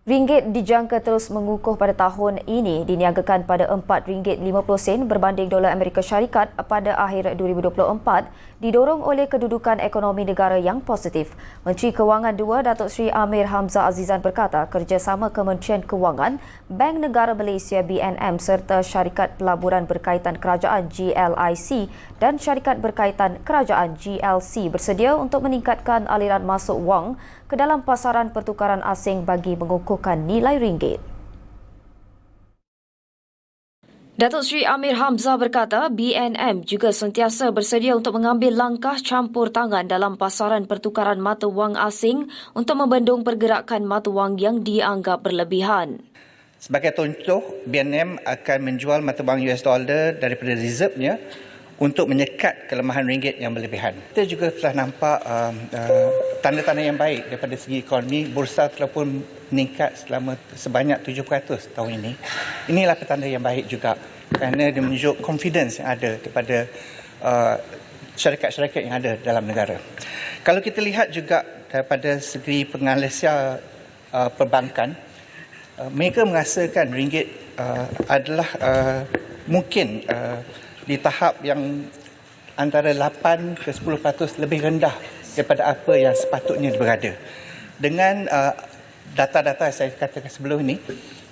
Ringgit dijangka terus mengukuh pada tahun ini diniagakan pada RM4.50 berbanding dolar Amerika Syarikat pada akhir 2024 didorong oleh kedudukan ekonomi negara yang positif. Menteri Kewangan II Datuk Seri Amir Hamzah Azizan berkata kerjasama Kementerian Kewangan, Bank Negara Malaysia BNM serta syarikat pelaburan berkaitan kerajaan GLIC dan syarikat berkaitan kerajaan GLC bersedia untuk meningkatkan aliran masuk wang ke dalam pasaran pertukaran asing bagi mengukuhkan nilai ringgit. Datuk Seri Amir Hamzah berkata BNM juga sentiasa bersedia untuk mengambil langkah campur tangan dalam pasaran pertukaran mata wang asing untuk membendung pergerakan mata wang yang dianggap berlebihan. Sebagai contoh, BNM akan menjual mata wang US dollar daripada reserve-nya untuk menyekat kelemahan ringgit yang berlebihan. Kita juga telah nampak tanda-tanda yang baik daripada segi ekonomi. Bursa telah pun meningkat sebanyak 7% tahun ini. Inilah petanda yang baik juga kerana dia menunjuk confidence yang ada daripada syarikat-syarikat yang ada dalam negara. Kalau kita lihat juga daripada segi penganalisa perbankan, mereka merasakan ringgit adalah mungkin di tahap yang antara 8 ke 10% lebih rendah daripada apa yang sepatutnya berada. Dengan data-data saya katakan sebelum ini,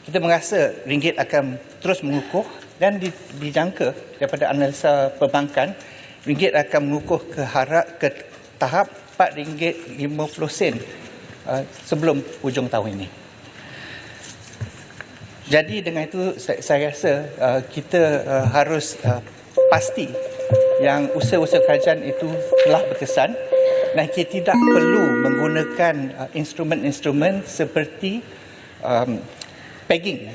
kita merasa ringgit akan terus mengukuh dan dijangka daripada analisa perbankan, ringgit akan mengukuh ke tahap RM4.50 sebelum hujung tahun ini. Jadi dengan itu saya rasa kita harus pasti yang usaha-usaha kerajaan itu telah berkesan dan kita tidak perlu menggunakan instrumen-instrumen seperti pegging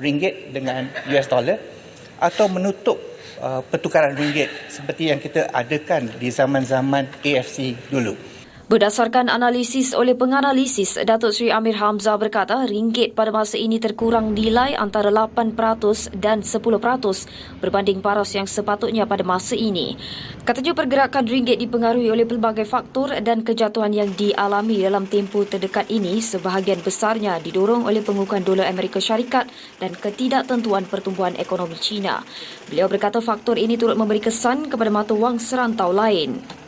ringgit dengan US dollar atau menutup pertukaran ringgit seperti yang kita adakan di zaman-zaman AFC dulu. Berdasarkan analisis oleh penganalisis, Datuk Seri Amir Hamzah berkata ringgit pada masa ini terkurang nilai antara 8% dan 10% berbanding paras yang sepatutnya pada masa ini. Katanya pergerakan ringgit dipengaruhi oleh pelbagai faktor dan kejatuhan yang dialami dalam tempoh terdekat ini sebahagian besarnya didorong oleh pengukuhan dolar Amerika Syarikat dan ketidaktentuan pertumbuhan ekonomi China. Beliau berkata faktor ini turut memberi kesan kepada mata wang serantau lain.